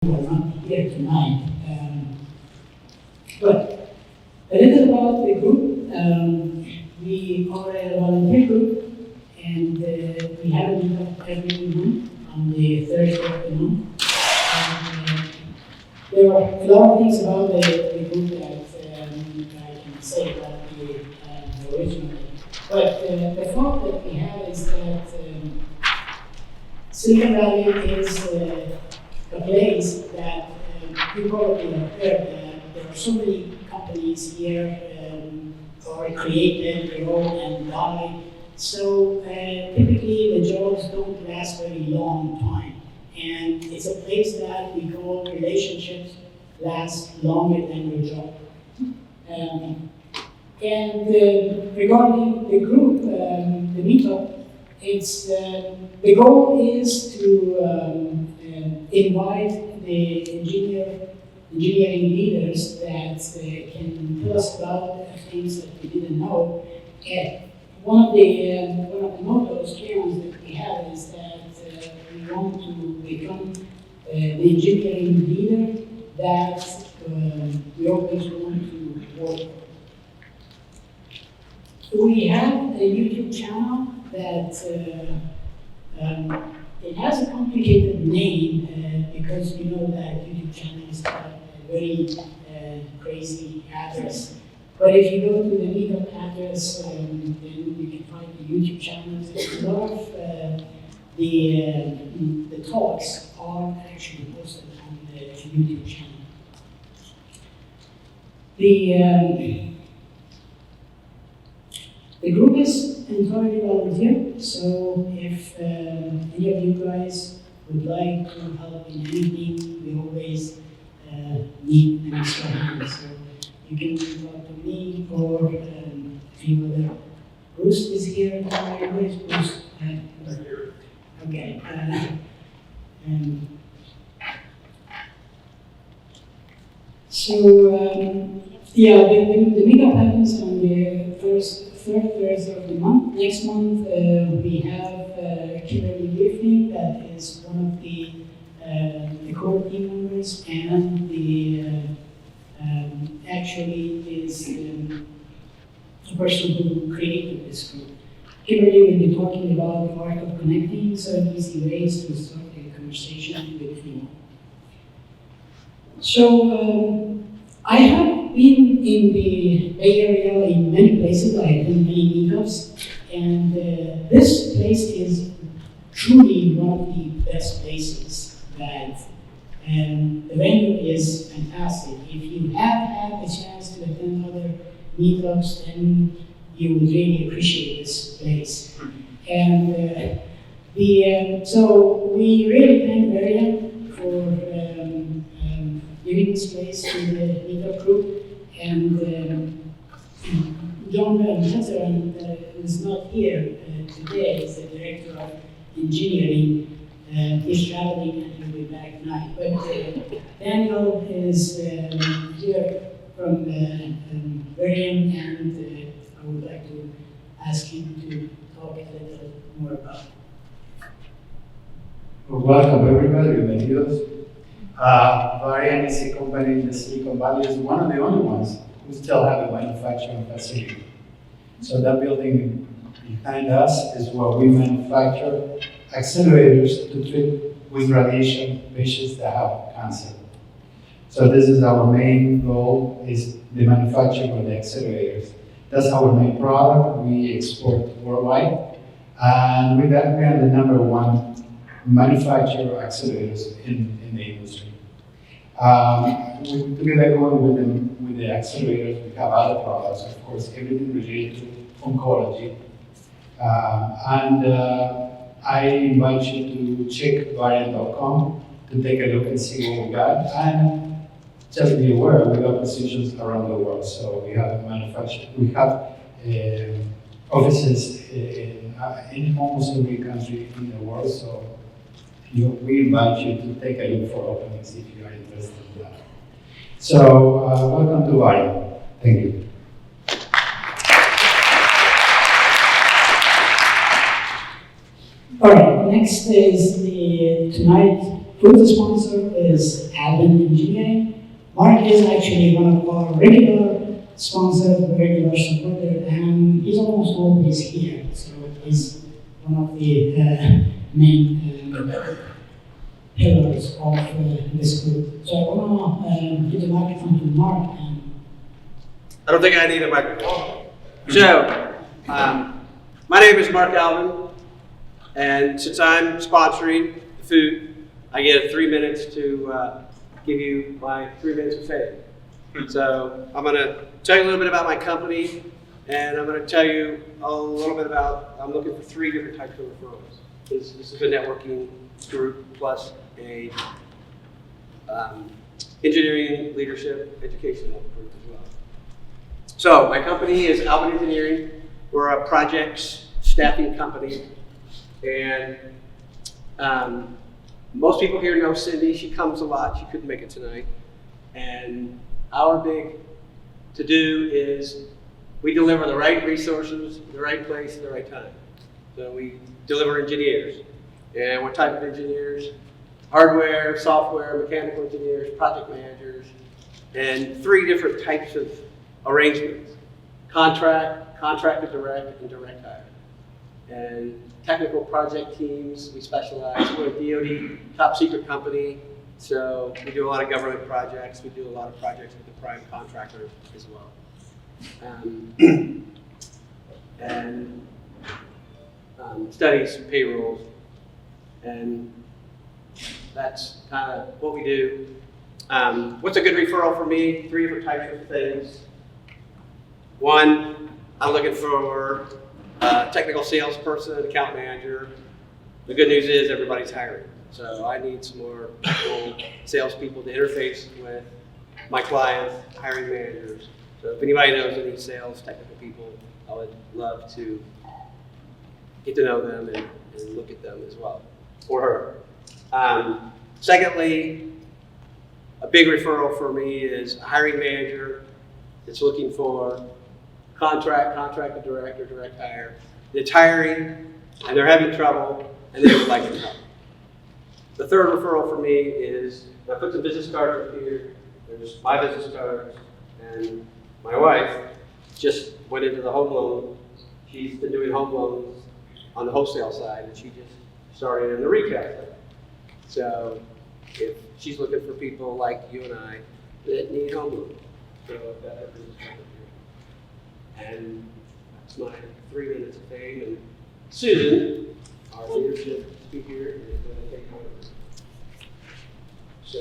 who are not here tonight. But a little about the group. We are a volunteer group, and we have a meetup every month on the Thursday of the month. And, there are a lot of things about the group that I can say about the original. But the thought that we have is that Silicon Valley is a place that you probably have heard that there are so many companies here are created, grow, and die. So typically the jobs don't last very long time. And it's a place that we call relationships last longer than your job. Regarding the group, the meetup, it's the goal is to invite the engineering leaders that can tell us about things that we didn't know. And one of the mottos, slogans that we have is that we want to become the engineering leader that we always want to work for. We have a YouTube channel that it has a complicated name because you know that YouTube channels have a very crazy address. But if you go to the meetup address, then you can find the YouTube channels. A lot of the talks are actually posted on the YouTube channel. The group is entirely volunteer, so if any of you guys would like to help in anything, we always need an extra hand. So you can talk to me or a few other. Bruce is here. Where is Bruce? Okay. Yeah, the meetup happens on the third Thursday of the month. Next month we have Kimberly Griffin, that is one of the core team members, and the actually is the person who created this group. Kimberly will be talking about the art of connecting, so easy ways to start a conversation with anyone. So I have been in the Bay Area in many places. I attend many meetups, and this place is truly one of the best places that the venue is fantastic. If you have had a chance to attend other meetups, then you would really appreciate this place. And so we really thank Marianne for giving this place to the meetup group. And John Metzer is not here today. He's the director of engineering. He's traveling and he'll be back tonight. But Daniel is here from Berlin, and I would like to ask him to talk a little more about it. Well, welcome everybody, bienvenidos. Varian is a company in the Silicon Valley, is one of the only ones who still have a manufacturing facility. So that building behind us is where we manufacture accelerators to treat with radiation patients that have cancer. So this is our main goal, is the manufacturing of the accelerators. That's our main product. We export worldwide. And with that, we are the #1 manufacturer of accelerators in the industry. Together going with the accelerators, we have other products, of course, everything related to oncology. I invite you to check varian.com to take a look and see what we got. And just be aware, we got positions around the world. So we have offices in almost every country in the world. So we invite you to take a look for openings if you are interested in that. So welcome to Varian. Thank you. All right, next is tonight Co-sponsor is Alvin Engineering. Mark is actually one of our regular sponsors, regular supporter, and he's almost always here. So he's one of the main pillars of this group. So I want to give the microphone to Mark. I don't think I need a microphone. So, my name is Mark Alvin, and since I'm sponsoring the food, I get 3 minutes to give you my 3 minutes of fame. So, I'm going to tell you a little bit about my company, and I'm going to tell you a little bit about, I'm looking for 3 different types of referrals. This is a networking group plus a engineering, leadership, educational group as well. So my company is Alvin Engineering. We're a projects staffing company, and most people here know Cindy. She comes a lot. She couldn't make it tonight. And our big to-do is we deliver the right resources, the right place, at the right time. So we deliver engineers. And what type of engineers? Hardware, software, mechanical engineers, project managers, and 3 different types of arrangements: contract, contracted direct, and direct hire. And technical project teams, we specialize. We're a DoD top secret company, so we do a lot of government projects. We do a lot of projects with the prime contractor as well. And studies, payrolls, and that's kind of what we do. What's a good referral for me? 3 different types of things. 1, I'm looking for a technical salesperson, account manager. The good news is everybody's hiring. So I need some more salespeople to interface with my clients, hiring managers. So if anybody knows any sales, technical people, I would love to get to know them and look at them as well, or her. Secondly, a big referral for me is a hiring manager that's looking for contracted direct, or direct hire. It's hiring, and they're having trouble, and they would like to help. The third referral for me is, I put some business cards up here. There's my business cards, and my wife just went into the home loan. She's been doing home loans on the wholesale side, and she just started in the retail side. So if she's looking for people like you and I that need home loans, so I've got that business card up here. And that's my 3 minutes of fame. And Susan, our leadership speaker, is going to take over. So.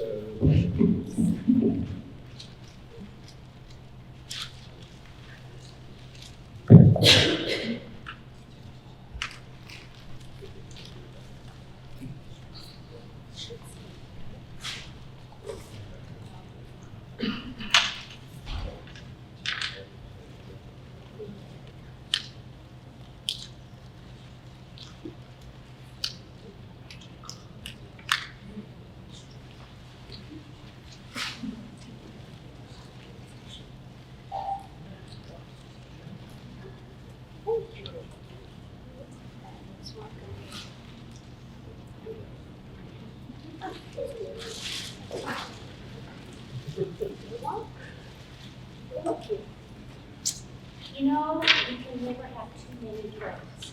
You know, you can never have too many drinks.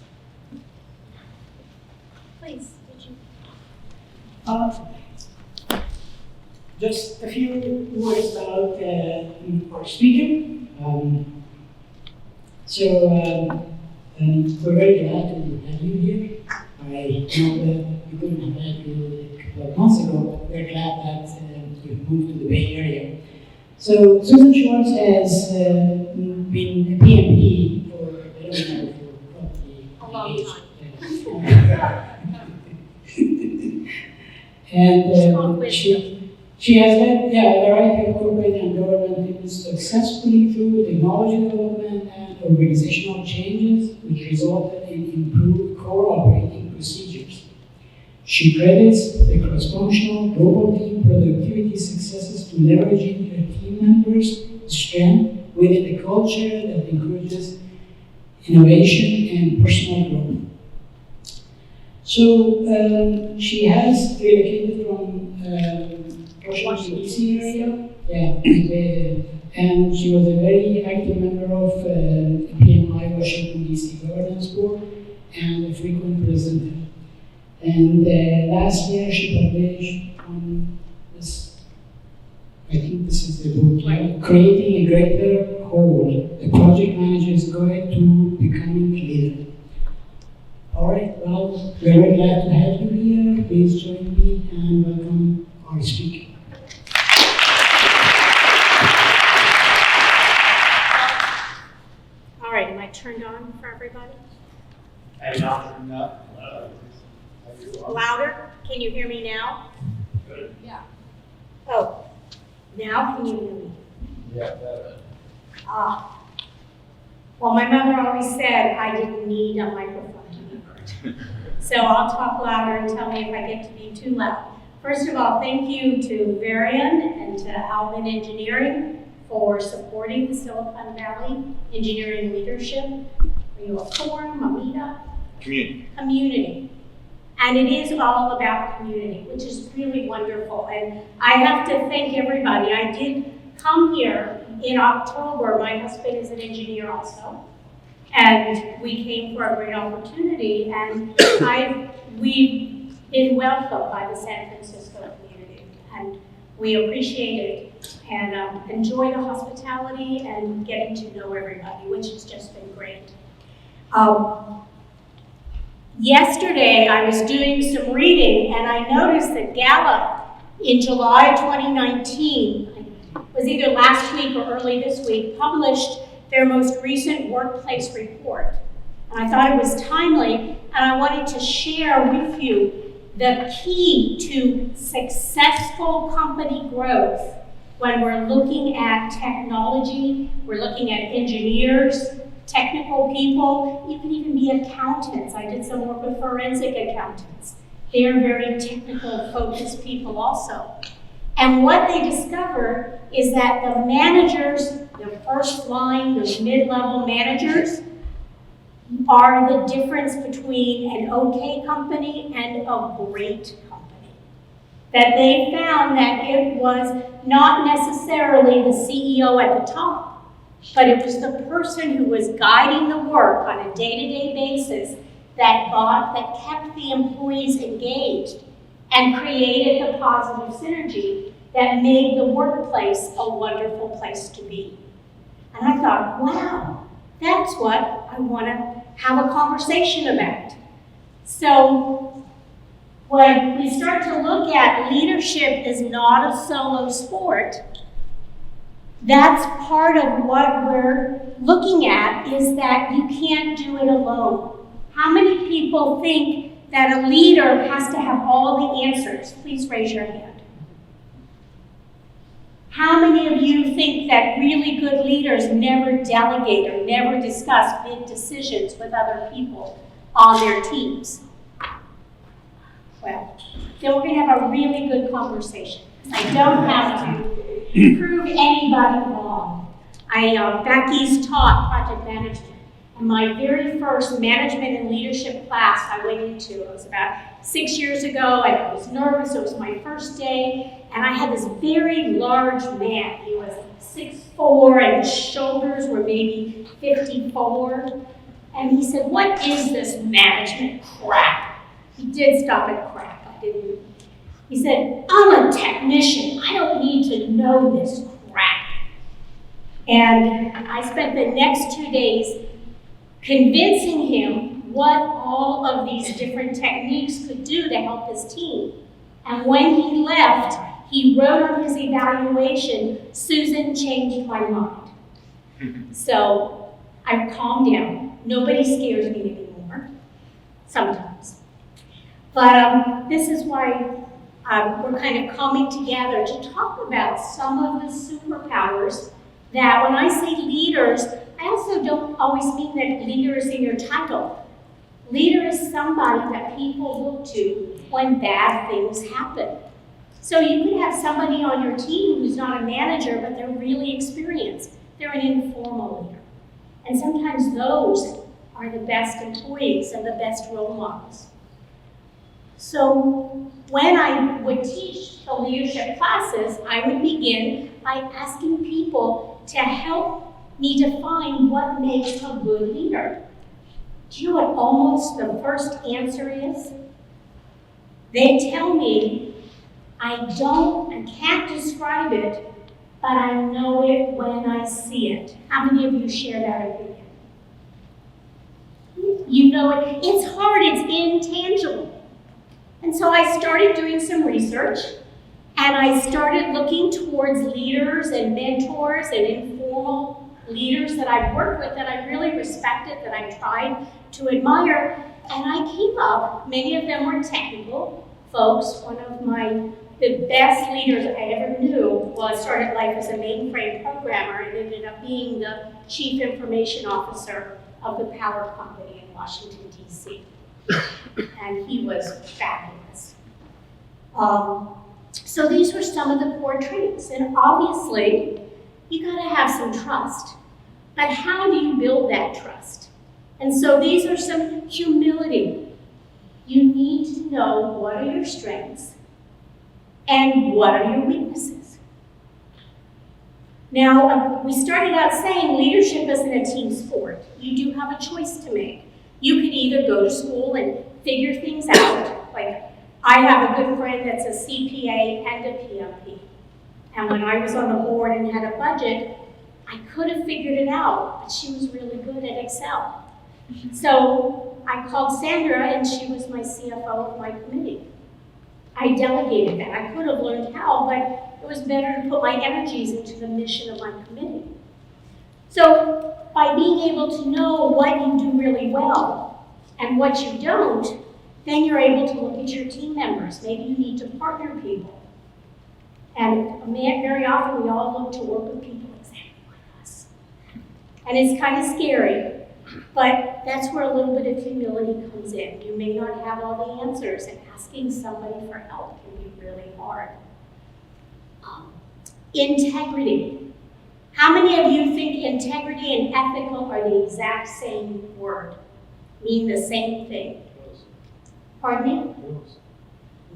Please, did you? Just a few words about our speaker. We're very glad to have you here. I know that we couldn't have had you a couple of months ago, but we're glad that you've moved to the Bay Area. So Susan Schwartz has been a PMP for, I don't know, for probably A long time. And she has led a variety of corporate and government teams successfully through technology development and organizational changes, which resulted in improved core operating procedures. She credits the cross-functional global team productivity successes to leveraging her team members' strength within a culture that encourages innovation and personal growth. So she has relocated from Washington DC area. Yeah, and she was a very active member of PMI Washington DC Governance Board and a frequent presenter. And last year she published on this, I think this is the book, Creating a Greater Whole, the Project Manager's Guide to Becoming a Leader. All right, well, very glad to have you here. Please join me and welcome our speaker. All right, am I turned on for everybody? And not enough. Louder? Can you hear me now? Good. Yeah. Oh, now can you hear me? Yeah, better. Ah. Well, my mother always said I didn't need a microphone to be heard. So I'll talk louder and tell me if I get to be too loud. First of all, thank you to Varian and to Alvin Engineering for supporting the Silicon Valley Engineering Leadership. Are you a forum, a meetup? Community. And it is all about community, which is really wonderful. And I have to thank everybody. I did come here in October. My husband is an engineer also. And we came for a great opportunity. And we've been welcomed by the San Francisco community. And we appreciate it and enjoy the hospitality and getting to know everybody, which has just been great. Yesterday, I was doing some reading, and I noticed that Gallup in July 2019, was either last week or early this week, published their most recent workplace report. And I thought it was timely, and I wanted to share with you the key to successful company growth when we're looking at technology, we're looking at engineers, technical people. You can even be accountants. I did some work with forensic accountants. They're very technical focused people also. And what they discovered is that the managers, the first line, the mid-level managers, are the difference between an okay company and a great company. That they found that it was not necessarily the CEO at the top, but it was the person who was guiding the work on a day-to-day basis that kept the employees engaged and created the positive synergy that made the workplace a wonderful place to be. And I thought, wow, that's what I want to have a conversation about. So when we start to look at leadership is not a solo sport, that's part of what we're looking at, is that you can't do it alone. How many people think that a leader has to have all the answers? Please raise your hand. How many of you think that really good leaders never delegate or never discuss big decisions with other people on their teams? Well, then we're going to have a really good conversation. I don't have to prove anybody wrong. Back east taught project management. And my very first management and leadership class I went into, it was about 6 years ago, and I was nervous. It was my first day, and I had this very large man. He was 6'4", and his shoulders were maybe 54. And he said, "What is this management crap?" He did stop at crap. I didn't. He said, "I'm a technician. I don't need to know this crap." And I spent the next 2 days convincing him what all of these different techniques could do to help his team. And when he left, he wrote on his evaluation, "Susan changed my mind." So I calmed down. Nobody scares me anymore, sometimes. But this is why we're kind of coming together to talk about some of the superpowers that when I say leaders, I also don't always mean that leader is in your title. Leader is somebody that people look to when bad things happen. So you could have somebody on your team who's not a manager, but they're really experienced. They're an informal leader. And sometimes those are the best employees and the best role models. So when I would teach the leadership classes, I would begin by asking people to help me define what makes a good leader. Do you know what almost the first answer is? They tell me, I can't describe it, but I know it when I see it. How many of you share that opinion? You know it. It's hard, it's intangible. And so I started doing some research, and I started looking towards leaders and mentors and informal leaders that I've worked with that I really respected, that I tried to admire, and I came up, many of them were technical folks. One of the best leaders I ever knew, well, I started life as a mainframe programmer and ended up being the chief information officer of the power company in Washington, D.C. And he was fabulous. So these were some of the core traits, and obviously, you gotta have some trust. But how do you build that trust? And so these are some humility. You need to know what are your strengths and what are your weaknesses. Now, we started out saying leadership isn't a team sport. You do have a choice to make. You could either go to school and figure things out, like I have a good friend that's a CPA and a PMP. And when I was on the board and had a budget, I could have figured it out, but she was really good at Excel. So I called Sandra, and she was my CFO of my committee. I delegated that. I could have learned how, but it was better to put my energies into the mission of my committee. So by being able to know what you do really well and what you don't, then you're able to look at your team members. Maybe you need to partner people. And very often we all look to work with people exactly like us. And it's kind of scary, but that's where a little bit of humility comes in. You may not have all the answers, and asking somebody for help can be really hard. Integrity. How many of you think integrity and ethical are the exact same word? Mean the same thing? Pardon me?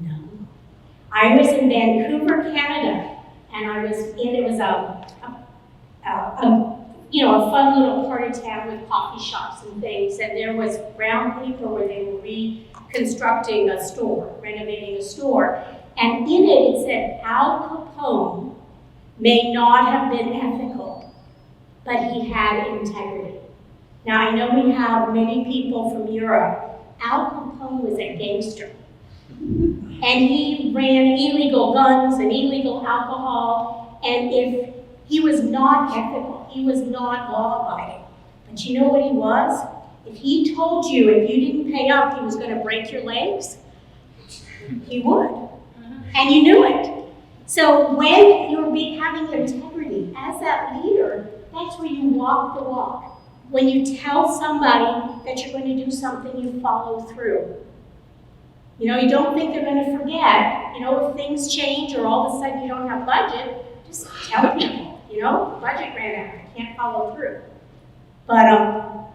No. I was in Vancouver, Canada, and it was a fun little part of town with coffee shops and things, and there was brown paper where they were reconstructing a store, renovating a store, and in it said, Al Capone may not have been ethical, but he had integrity. Now, I know we have many people from Europe. Al Capone was a gangster. And he ran illegal guns and illegal alcohol, and if he was not ethical, he was not law-abiding. But you know what he was? If he told you if you didn't pay up, he was going to break your legs, he would. And you knew it. So when you're having integrity as that leader, that's where you walk the walk. When you tell somebody that you're going to do something, you follow through. You know, you don't think they're going to forget. You know, if things change or all of a sudden you don't have budget, just tell people, you know, budget ran out, I can't follow through. But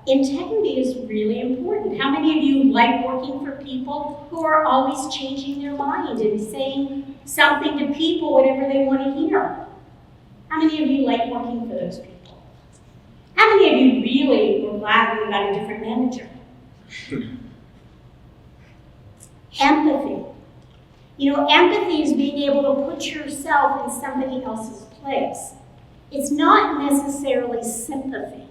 integrity is really important. How many of you like working for people who are always changing their mind and saying something to people, whatever they want to hear? How many of you like working for those people? How many of you really were glad when you got a different manager? Empathy. You know, empathy is being able to put yourself in somebody else's place. It's not necessarily sympathy.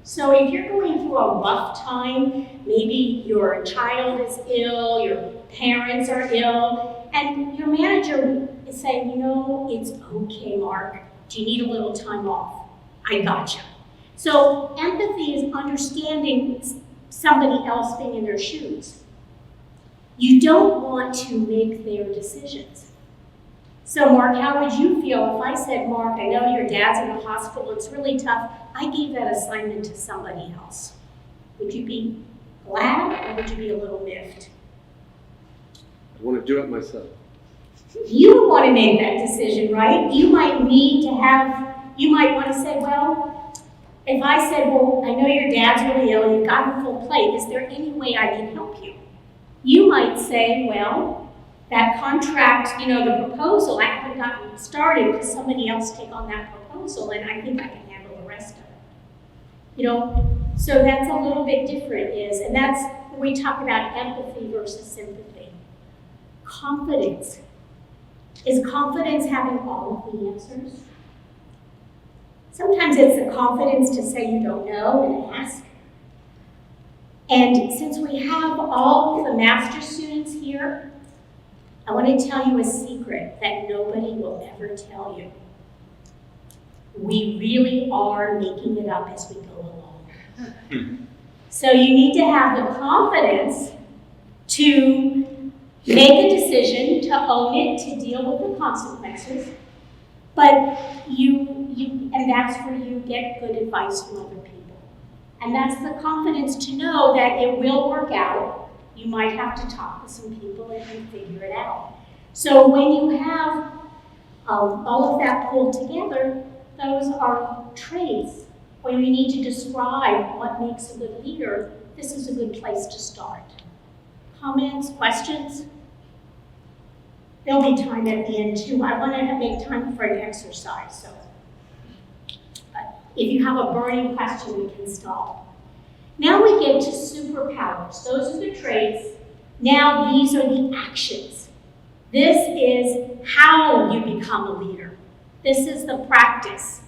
So if you're going through a rough time, maybe your child is ill, your parents are ill, and your manager is saying, you know, it's okay, Mark. Do you need a little time off? I gotcha. So empathy is understanding somebody else being in their shoes. You don't want to make their decisions. So Mark, how would you feel if I said, Mark, I know your dad's in the hospital, it's really tough. I gave that assignment to somebody else. Would you be glad or would you be a little miffed? I want to do it myself. You don't want to make that decision, right? You might want to say, well, if I said, well, I know your dad's really ill and you've got a full plate, is there any way I can help you? You might say, well, that contract, the proposal, I haven't gotten started because somebody else take on that proposal and I think I can handle the rest of it. So that's a little bit different and that's when we talk about empathy versus sympathy. Confidence. Is confidence having all of the answers? Sometimes it's the confidence to say you don't know and ask. And since we have all of the master's students here, I want to tell you a secret that nobody will ever tell you. We really are making it up as we go along. So you need to have the confidence to make a decision, to own it, to deal with the consequences, but and that's where you get good advice from other people. And that's the confidence to know that it will work out. You might have to talk with some people and figure it out. So when you have all of that pulled together, those are traits. When we need to describe what makes a good leader, this is a good place to start. Comments, questions? There'll be time at the end too. I want to make time for an exercise, so. But if you have a burning question, we can stop. Now we get to superpowers. Those are the traits. Now these are the actions. This is how you become a leader. This is the practice.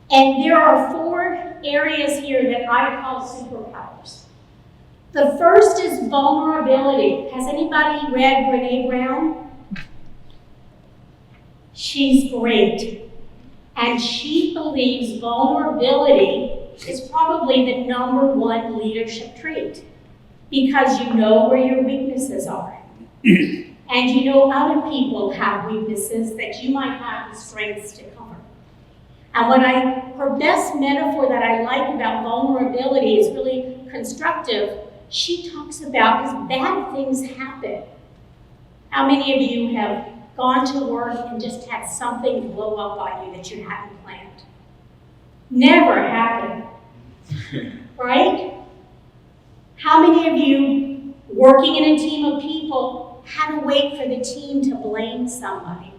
And there are 4 areas here that I call superpowers. The first is vulnerability. Has anybody read Brené Brown? She's great. And she believes vulnerability is probably the #1 leadership trait because you know where your weaknesses are. And you know other people have weaknesses that you might have the strengths to cover. And her best metaphor that I like about vulnerability is really constructive. She talks about because bad things happen. How many of you have gone to work and just had something blow up on you that you hadn't planned? Never happened, right? How many of you, working in a team of people, had to wait for the team to blame somebody?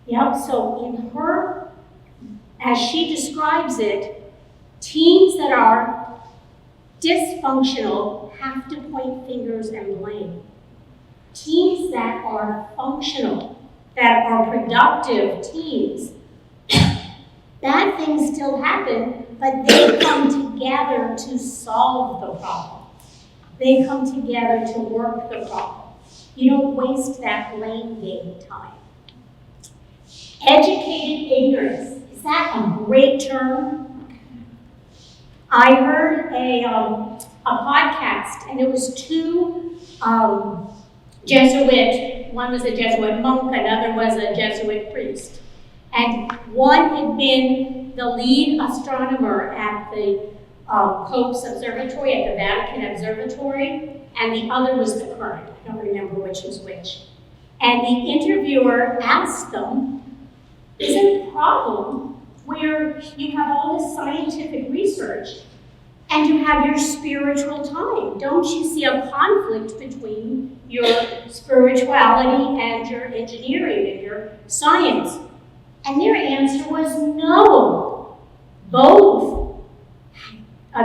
Yep, so in her, as she describes it, teams that are dysfunctional have to point fingers and blame. Teams that are functional, that are productive teams, bad things still happen, but they come together to solve the problem. They come together to work the problem. You don't waste that blame game time. Educated ignorance. Is that a great term? I heard a podcast, and it was 2 Jesuit, one was a Jesuit monk, another was a Jesuit priest. And one had been the lead astronomer at the Pope's Observatory, at the Vatican Observatory, and the other was the current. I don't remember which was which. And the interviewer asked them, is it a problem where you have all this scientific research and you have your spiritual time? Don't you see a conflict between your spirituality and your engineering and your science? And their answer was no, both.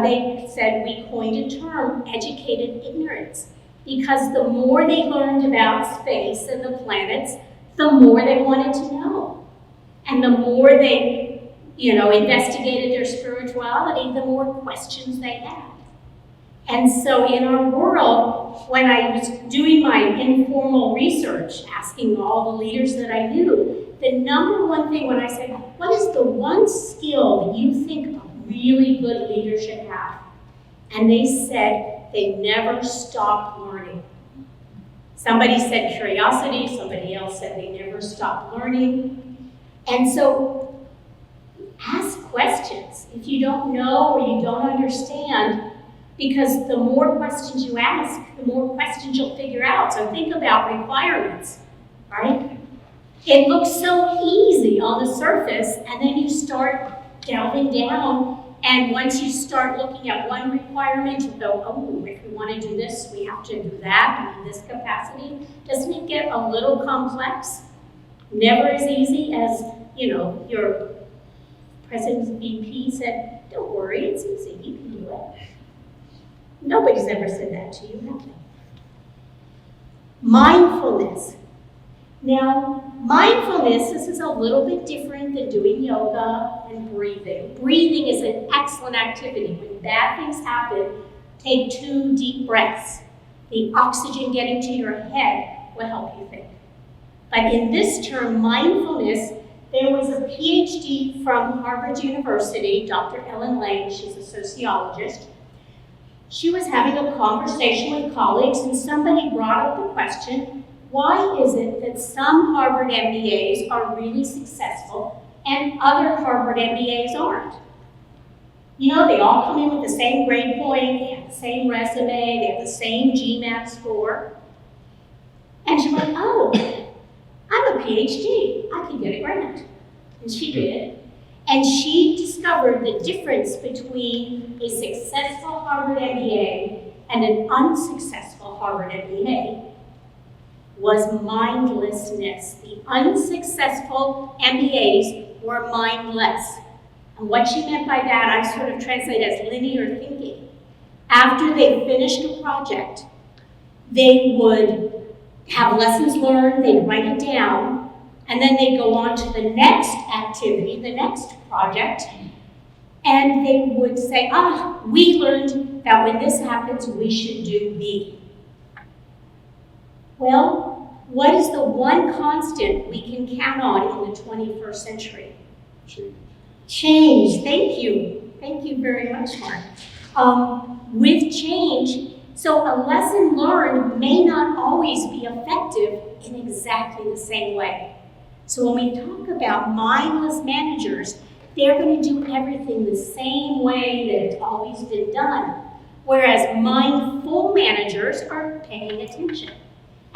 They said, we coined a term, educated ignorance, because the more they learned about space and the planets, the more they wanted to know. And the more they, investigated their spirituality, the more questions they had. And so in our world, when I was doing my informal research, asking all the leaders that I knew, the #1 thing when I said, what is the one skill that you think a really good leader should have? And they said they never stop learning. Somebody said curiosity, somebody else said they never stop learning. And so ask questions if you don't know or you don't understand, because the more questions you ask, the more questions you'll figure out. So think about requirements, right? It looks so easy on the surface, and then you start delving down, and once you start looking at one requirement, you go, oh, if we want to do this, we have to do that in this capacity. Doesn't it get a little complex? Never as easy as, your president's VP said, don't worry, it's easy, you can do it. Nobody's ever said that to you, have they? Mindfulness. Now, mindfulness, this is a little bit different than doing yoga and breathing. Breathing is an excellent activity. When bad things happen, take 2 deep breaths. The oxygen getting to your head will help you think. But in this term, mindfulness, there was a PhD from Harvard University, Dr. Ellen Lane, she's a sociologist. She was having a conversation with colleagues and somebody brought up the question, why is it that some Harvard MBAs are really successful and other Harvard MBAs aren't? They all come in with the same grade point, they have the same resume, they have the same GMAT score. And she went, oh, I'm a PhD, I can get a grant. And she did. And she discovered the difference between a successful Harvard MBA and an unsuccessful Harvard MBA was mindlessness. The unsuccessful MBAs were mindless. And what she meant by that, I sort of translate as linear thinking. After they finished a project, they would have lessons learned, they'd write it down, and then they'd go on to the next activity, the next project, and they would say, we learned that when this happens, we should do B. Well, what is the one constant we can count on in the 21st century? Change. Thank you. Thank you very much, Mark. With change, so a lesson learned may not always be effective in exactly the same way. So when we talk about mindless managers, they're going to do everything the same way that it's always been done. Whereas mindful managers are paying attention.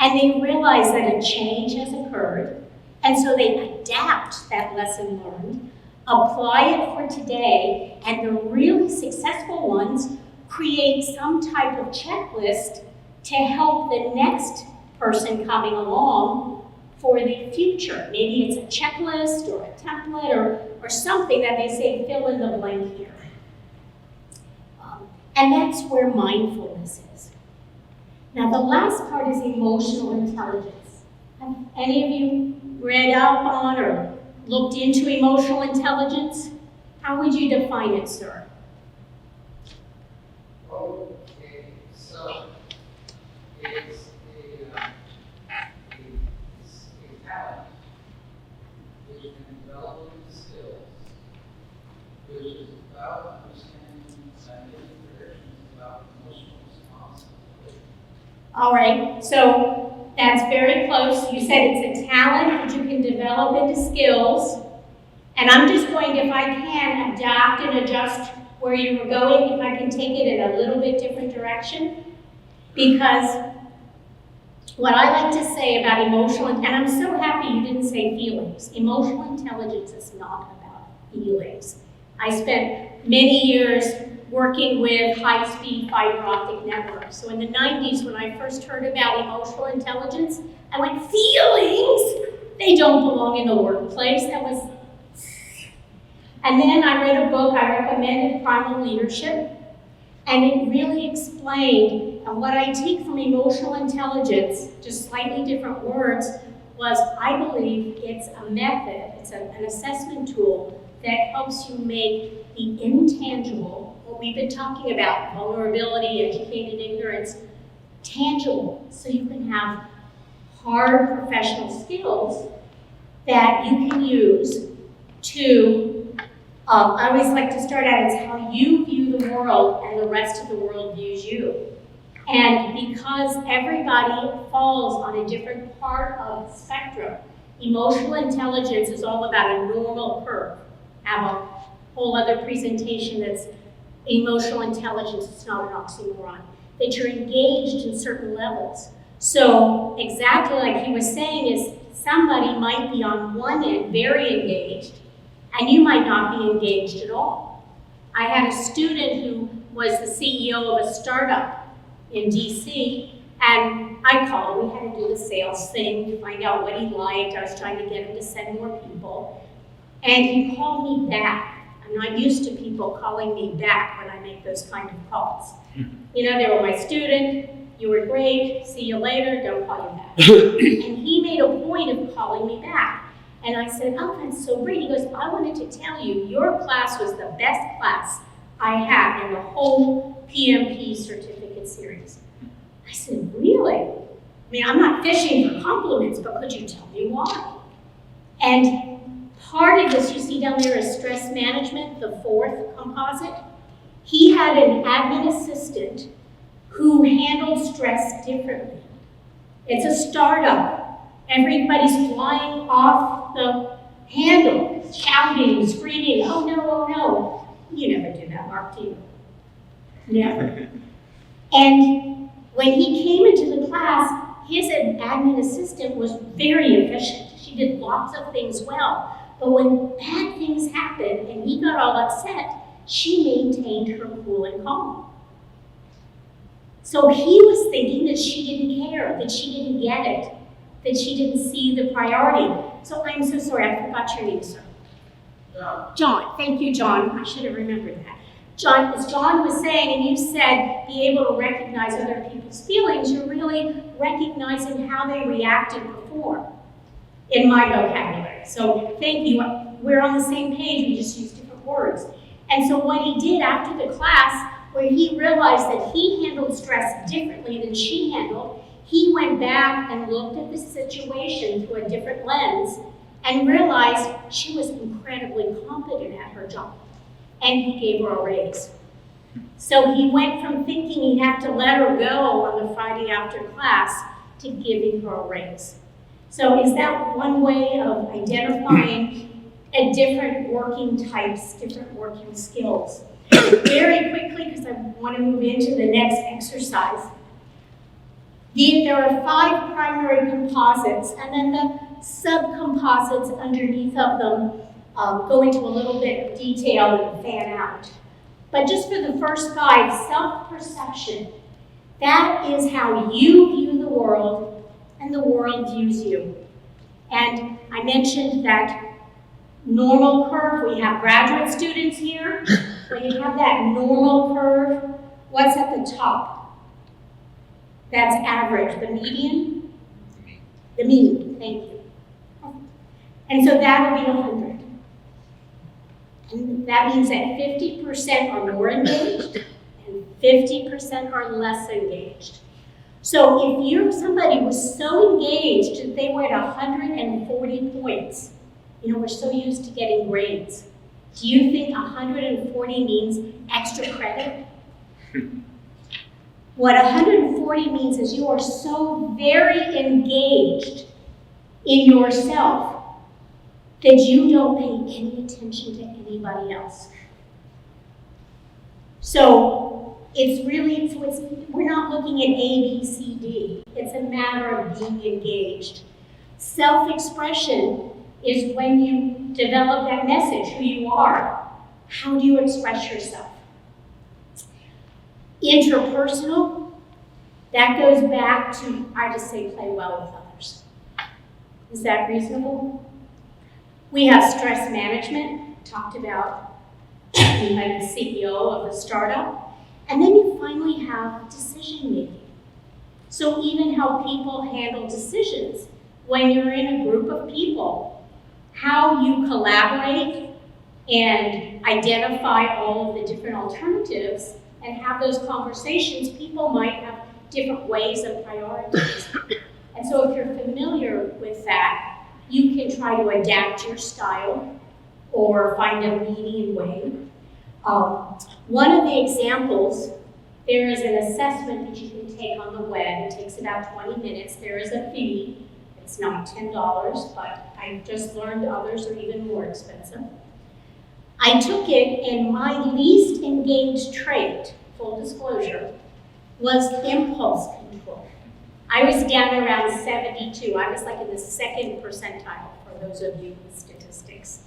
And they realize that a change has occurred, and so they adapt that lesson learned, apply it for today, and the really successful ones create some type of checklist to help the next person coming along for the future. Maybe it's a checklist or a template or something that they say fill in the blank here. And that's where mindfulness is. Now the last part is emotional intelligence. Have any of you read up on or looked into emotional intelligence? How would you define it, sir? Okay, so it's a talent which can develop into skills, which is about understanding scientific predictions about emotional responsibility. All right, so that's very close. You said it's a talent that you can develop into skills. And I'm just going to, if I can, adapt and adjust where you were going, if I can take it in a little bit different direction. Because what I like to say about emotional, and I'm so happy you didn't say feelings. Emotional intelligence is not about feelings. I spent many years working with high-speed fiber optic networks. So in the 90s, when I first heard about emotional intelligence, I went, feelings? They don't belong in the workplace. And then I read a book I recommended, Primal Leadership, and it really explained, and what I take from emotional intelligence, just slightly different words, was I believe it's a method, it's an assessment tool that helps you make the intangible, what we've been talking about, vulnerability, educated ignorance, tangible, so you can have hard professional skills that you can use to, I always like to start out as how you view the world and the rest of the world views you. And because everybody falls on a different part of the spectrum, emotional intelligence is all about a normal curve. I have a whole other presentation that's emotional intelligence, it's not an oxymoron, that you're engaged in certain levels. So exactly like he was saying is somebody might be on one end very engaged, and you might not be engaged at all. I had a student who was the CEO of a startup in DC, and I called him. We had to do the sales thing to find out what he liked. I was trying to get him to send more people. And he called me back. I'm not used to people calling me back when I make those kind of calls. You know, they were my student, you were great, see you later, don't call you back. And he made a point of calling me back. And I said, oh, that's so great. He goes, I wanted to tell you, your class was the best class I had in the whole PMP certificate series. I said, really? I mean, I'm not fishing for compliments, but could you tell me why? And part of this, you see down there is stress management, the fourth composite. He had an admin assistant who handled stress differently. It's a startup. Everybody's flying off the handle, shouting, screaming, oh no, oh no. You never do that, Mark, do you? Never. And when he came into the class, his admin assistant was very efficient. She did lots of things well. But when bad things happened and he got all upset, she maintained her cool and calm. So he was thinking that she didn't care, that she didn't get it, that she didn't see the priority. So I'm so sorry, I forgot your name, sir. John, thank you, John. I should have remembered that. John, as John was saying, and you said, be able to recognize other people's feelings, you're really recognizing how they react and perform in my vocabulary. So thank you. We're on the same page, we just use different words. And so what he did after the class, where he realized that he handled stress differently than she handled, he went back and looked at the situation through a different lens and realized she was incredibly competent at her job. And he gave her a raise. So he went from thinking he'd have to let her go on the Friday after class to giving her a raise. So is that one way of identifying different working types, different working skills? Very quickly, because I want to move into the next exercise. There are 5 primary composites, and then the subcomposites underneath of them go into a little bit of detail and fan out. But just for the first 5, self-perception. That is how you view the world and the world views you. And I mentioned that normal curve. We have graduate students here. When you have that normal curve, what's at the top? That's average. The median? The mean, thank you. And so that would be 100. And that means that 50% are more engaged and 50% are less engaged. So if you're somebody who's so engaged that they were at 140 points, you know, we're so used to getting grades. Do you think 140 means extra credit? What 140 means is you are so very engaged in yourself that you don't pay any attention to anybody else. So we're not looking at A, B, C, D. It's a matter of being engaged. Self-expression is when you develop that message, who you are. How do you express yourself? Interpersonal, that goes back to, I just say play well with others. Is that reasonable? We have stress management, talked about like the CEO of the startup. And then you finally have decision making. So even how people handle decisions when you're in a group of people, how you collaborate and identify all of the different alternatives and have those conversations. People might have different ways of priorities. And so if you're familiar with that, you can try to adapt your style or find a median way. One of the examples, there is an assessment that you can take on the web. It takes about 20 minutes. There is a fee. It's not $10, but I just learned others are even more expensive. I took it, and my least engaged trait, full disclosure, was impulse control. I was down around 72. I was like in the 2nd percentile, for those of you with statistics.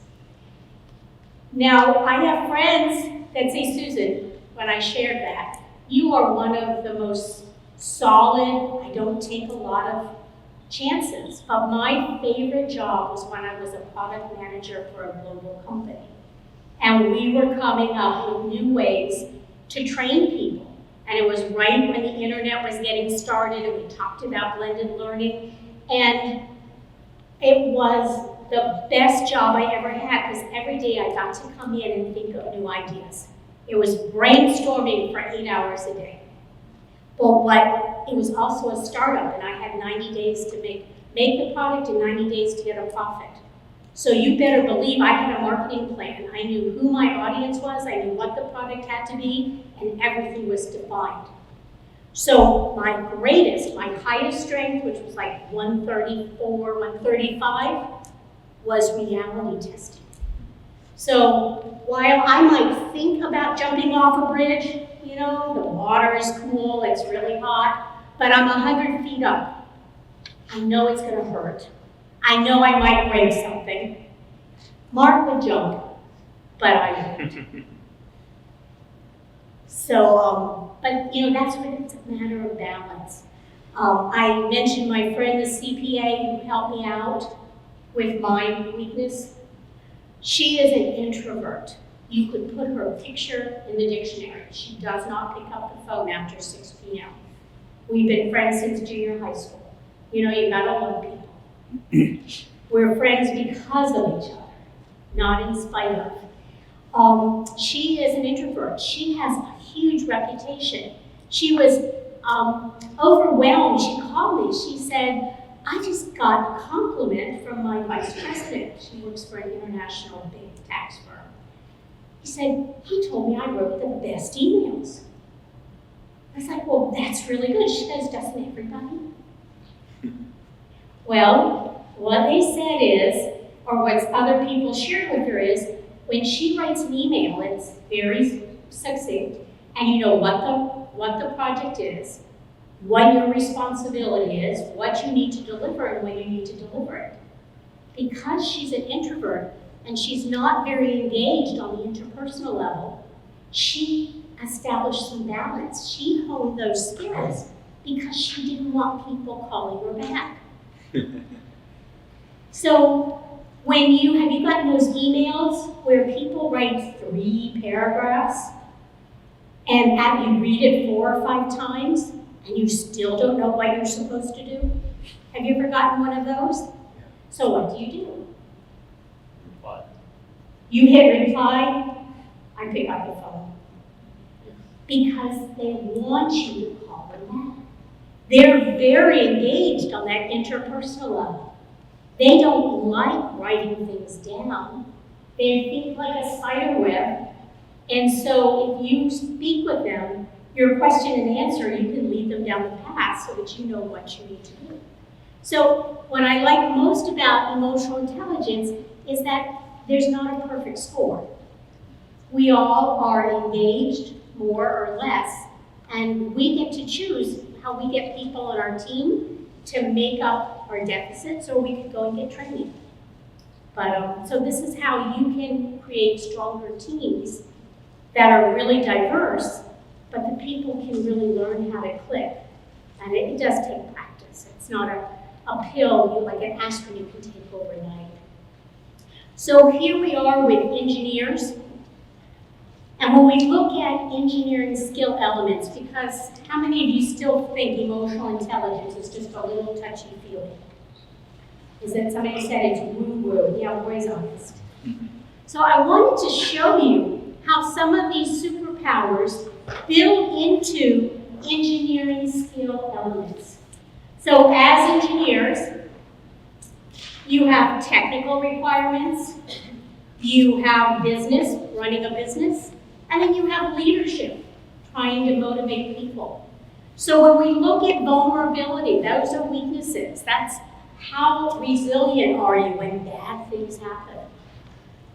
Now, I have friends that say, Susan, when I shared that, you are one of the most solid. I don't take a lot of chances. But my favorite job was when I was a product manager for a global company. And we were coming up with new ways to train people. And it was right when the internet was getting started, and we talked about blended learning. And it was the best job I ever had, because every day I got to come in and think of new ideas. It was brainstorming for 8 hours a day. But it was also a startup, and I had 90 days to make the product and 90 days to get a profit. So you better believe I had a marketing plan. I knew who my audience was, I knew what the product had to be, and everything was defined. So my highest strength, which was like 134, 135, was reality testing. So while I might think about jumping off a bridge, you know, the water is cool, it's really hot, but I'm 100 feet up. I know it's gonna hurt. I know I might break something. Mark would jump, but I wouldn't. So, but you know, that's when it's a matter of balance. I mentioned my friend, the CPA, who helped me out with my weakness. She is an introvert. You could put her picture in the dictionary. She does not pick up the phone after 6 p.m. We've been friends since junior high school. You know, you gotta love people. We're friends because of each other, not in spite of. She is an introvert. She has a huge reputation. She was overwhelmed. She called me. She said, I just got a compliment from my vice president. She works for an international big tax firm. He said, he told me I wrote the best emails. I was like, well, that's really good. She goes, doesn't everybody? Well, what they said is, or what other people shared with her is, when she writes an email, it's very succinct, and you know what the project is, what your responsibility is, what you need to deliver, and when you need to deliver it. Because she's an introvert and she's not very engaged on the interpersonal level, she established some balance. She honed those skills because she didn't want people calling her back. So when have you gotten those emails where people write 3 paragraphs and you read it 4 or 5 times and you still don't know what you're supposed to do? Have you ever gotten one of those? So what do? Reply. You hit reply, I pick up the phone. Because they want you to call them back. They're very engaged on that interpersonal level. They don't like writing things down. They think like a spider web. And so if you speak with them, your question and answer, you can lead them down the path so that you know what you need to do. So what I like most about emotional intelligence is that there's not a perfect score. We all are engaged more or less, and we get to choose how we get people on our team to make up our deficits, or we could go and get training. But so this is how you can create stronger teams that are really diverse, but the people can really learn how to click. And it does take practice. It's not a pill, like an aspirin you can take overnight. So here we are with engineers. And when we look at engineering skill elements, because how many of you still think emotional intelligence is just a little touchy-feely? Is that somebody said it's woo-woo? Yeah, boys honest. So I wanted to show you how some of these superpowers build into engineering skill elements. So as engineers, you have technical requirements, you have business, running a business, and then you have leadership, trying to motivate people. So when we look at vulnerability, those are weaknesses. That's how resilient are you when bad things happen.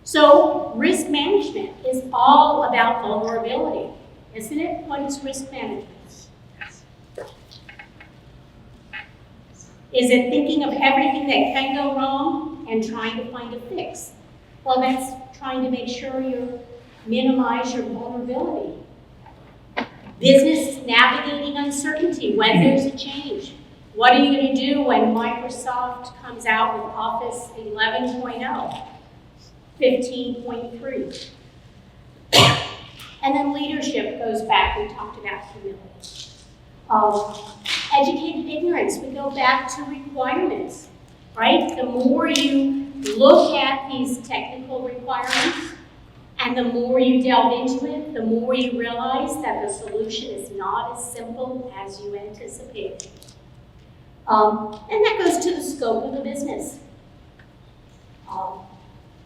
So risk management is all about vulnerability, isn't it? What is risk management? Is it thinking of everything that can go wrong and trying to find a fix? Well, that's trying to make sure you minimize your vulnerability. Business navigating uncertainty when there's a change. What are you going to do when Microsoft comes out with Office 11.0, 15.3? And then leadership goes back, we talked about humility. Educated ignorance, we go back to requirements, right? The more you look at these technical requirements and the more you delve into it, the more you realize that the solution is not as simple as you anticipated. And that goes to the scope of the business.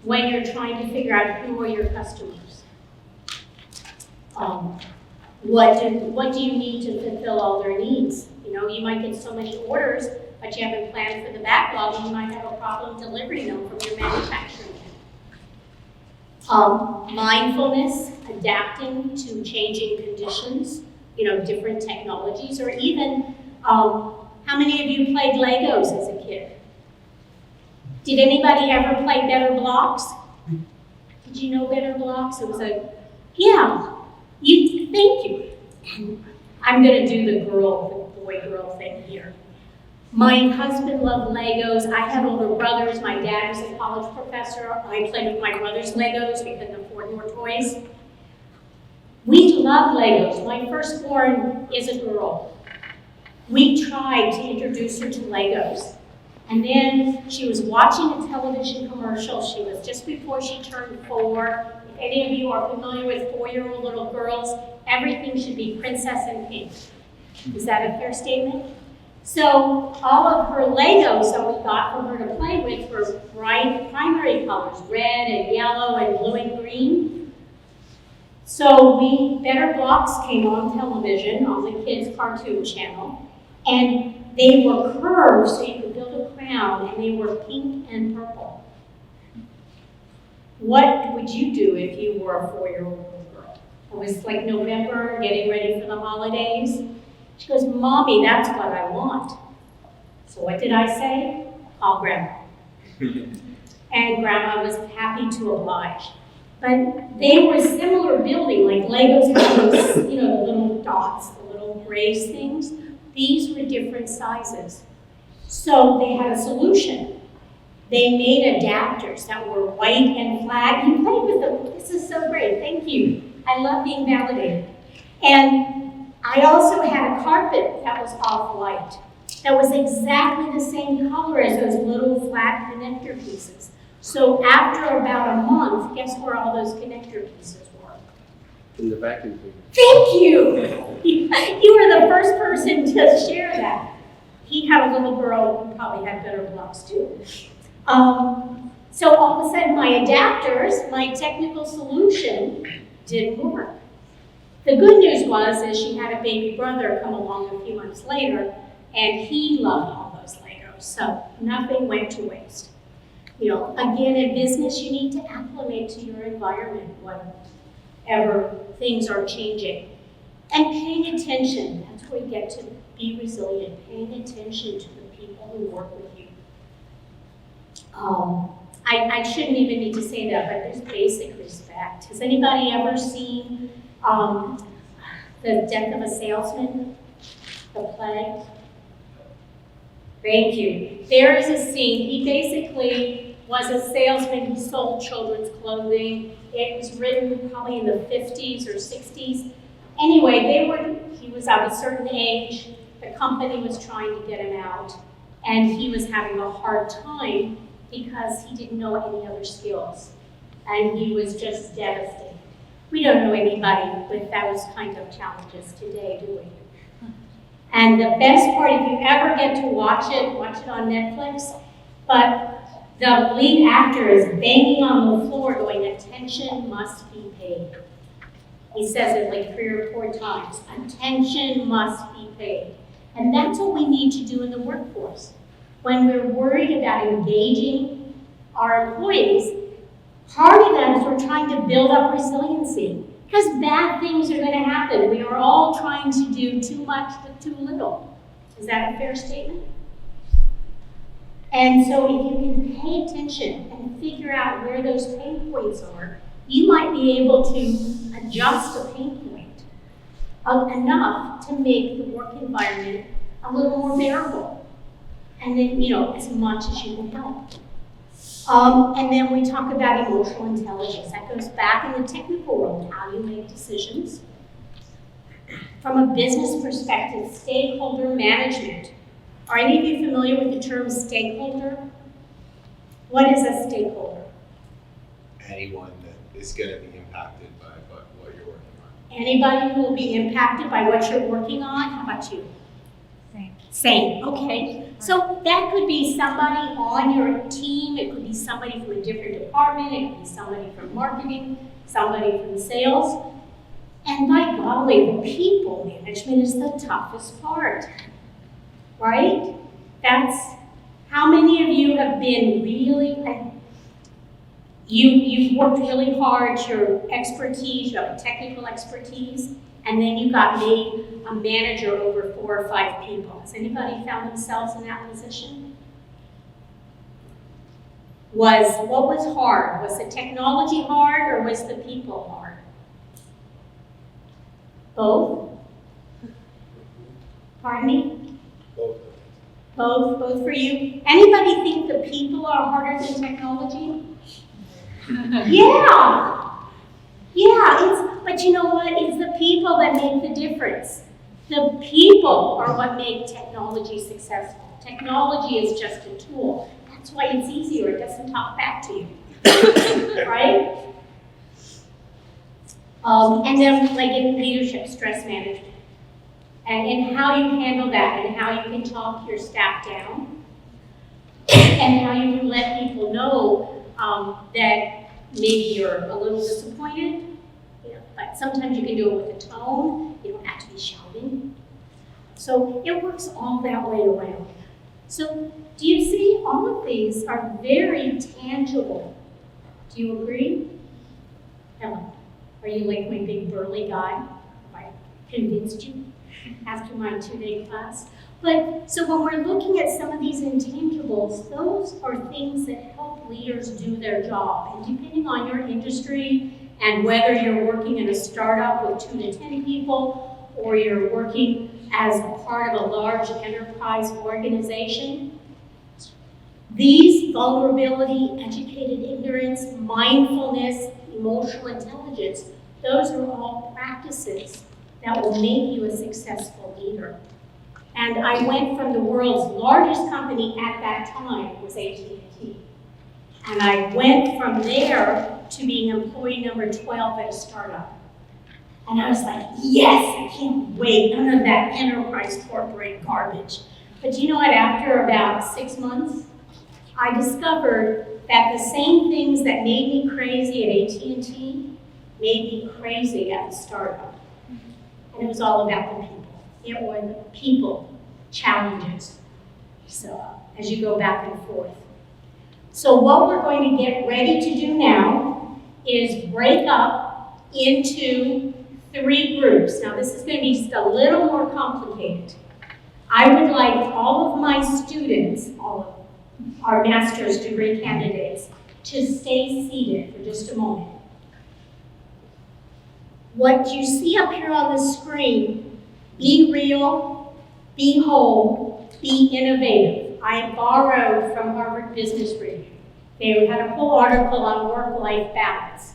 When you're trying to figure out who are your customers. What do you need to fulfill all their needs? You know, you might get so many orders, but you haven't planned for the backlog, and you might have a problem delivering them from your manufacturing plant. Mindfulness, adapting to changing conditions, you know, different technologies, or even, how many of you played Legos as a kid? Did anybody ever play Better Blocks? Did you know Better Blocks? It was yeah. Thank you. I'm going to do the boy-girl thing here. My husband loved Legos. I had older brothers. My dad was a college professor. I played with my brother's Legos. We couldn't afford more toys. We love Legos. My firstborn is a girl. We tried to introduce her to Legos. And then she was watching a television commercial. She was just before she turned 4. If any of you are familiar with 4-year-old little girls, everything should be princess and pink. Is that a fair statement? So all of her Legos that we got for her to play with were bright primary colors, red and yellow and blue and green. So Better Blocks came on television on the kids' cartoon channel, and they were curved so you could build a crown, and they were pink and purple. What would you do if you were a 4-year-old little girl? It was like November, getting ready for the holidays. She goes, Mommy, that's what I want. So what did I say? Call Grandma. And Grandma was happy to oblige. But they were similar building, like Legos had those, you know, the little dots, the little raised things. These were different sizes. So they had a solution. They made adapters that were white and flat. You played with them. This is so great. Thank you. I love being validated. And I also had a carpet that was off-white that was exactly the same color as those little flat connector pieces. So after about a month, guess where all those connector pieces were? In the vacuum cleaner. Thank you! You were the first person to share that. He had a little girl who probably had Better Blocks too. So all of a sudden my adapters, my technical solution, didn't work. The good news is she had a baby brother come along a few months later, and he loved all those Legos, so nothing went to waste. You know, again, in business, you need to acclimate to your environment whenever things are changing. And paying attention, that's where we get to be resilient, paying attention to the people who work with you. I shouldn't even need to say that, but there's basic respect. Has anybody ever seen The Death of a Salesman, the play? Thank you. There is a scene. He basically was a salesman who sold children's clothing. It was written probably in the 50s or 60s. Anyway, he was at a certain age. The company was trying to get him out, and he was having a hard time because he didn't know any other skills, and he was just devastated. We don't know anybody with those kind of challenges today, do we? And the best part, if you ever get to watch it on Netflix, but the lead actor is banging on the floor going, attention must be paid. He says it like 3 or 4 times, attention must be paid. And that's what we need to do in the workforce. When we're worried about engaging our employees, part of that is we're trying to build up resiliency, because bad things are going to happen. We are all trying to do too much with too little. Is that a fair statement? And so if you can pay attention and figure out where those pain points are, you might be able to adjust a pain point. enough to make the work environment a little more bearable. And then, as much as you can help. And then we talk about emotional intelligence. That goes back in the technical world, how you make decisions. From a business perspective, stakeholder management. Are any of you familiar with the term stakeholder? What is a stakeholder? Anyone that is going to be impacted by what you're working on. Anybody who will be impacted by what you're working on? How about you? Same. Okay. So that could be somebody on your team. It could be somebody from a different department. It could be somebody from marketing, somebody from sales. And by golly, the people management is the toughest part, right? That's how many of you have been really, you've worked really hard, your expertise, you have a technical expertise, and then you got made a manager over 4 or 5 people. Has anybody found themselves in that position? What was hard? Was the technology hard or was the people hard? Both? Pardon me? Both for you? Anybody think the people are harder than technology? Yeah, but you know what? It's the people that make the difference. The people are what make technology successful. Technology is just a tool. That's why it's easier. It doesn't talk back to you, right? And then like in leadership, stress management. And how you handle that and how you can talk your staff down and how you can let people know that maybe you're a little disappointed, but sometimes you can do it with a tone. You don't have to be shouting. So it works all that way around. So do you see all of these are very tangible? Do you agree? Ellen, are you like my big burly guy? Have I convinced you after my 2-day class? But so when we're looking at some of these intangibles, those are things that help leaders do their job. And depending on your industry and whether you're working in a startup with 2 to 10 people or you're working as a part of a large enterprise organization, these vulnerability, educated ignorance, mindfulness, emotional intelligence, those are all practices that will make you a successful leader. And I went from the world's largest company at that time, was AT&T. And I went from there to being employee number 12 at a startup. And I was like, yes, I can't wait, none of that enterprise corporate garbage. But you know what, after about 6 months, I discovered that the same things that made me crazy at AT&T made me crazy at the startup. And it was all about the people. It were the people challenges. So as you go back and forth. So what we're going to get ready to do now is break up into 3 groups. Now this is going to be just a little more complicated. I would like all of my students, all of our master's degree candidates, to stay seated for just a moment. What you see up here on the screen, be real, be whole, be innovative. I borrowed from Harvard Business Review. They had a whole article on work-life balance.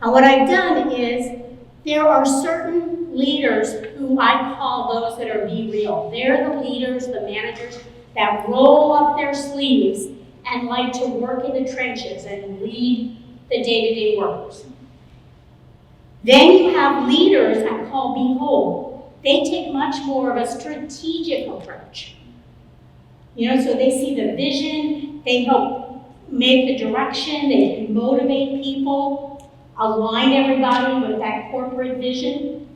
And what I've done is, there are certain leaders who I call those that are be real. They're the leaders, the managers that roll up their sleeves and like to work in the trenches and lead the day-to-day workers. Then you have leaders I call be whole. They take much more of a strategic approach. So they see the vision, they help make the direction, they can motivate people, align everybody with that corporate vision.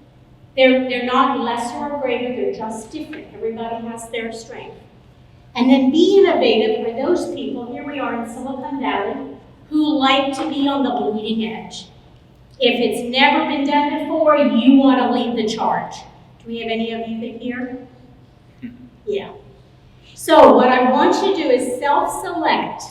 They're not lesser or greater, they're just different. Everybody has their strength. And then be innovative are those people, here we are in Silicon Valley, who like to be on the bleeding edge. If it's never been done before, you want to lead the charge. Do we have any of you here? Yeah. So what I want you to do is self-select.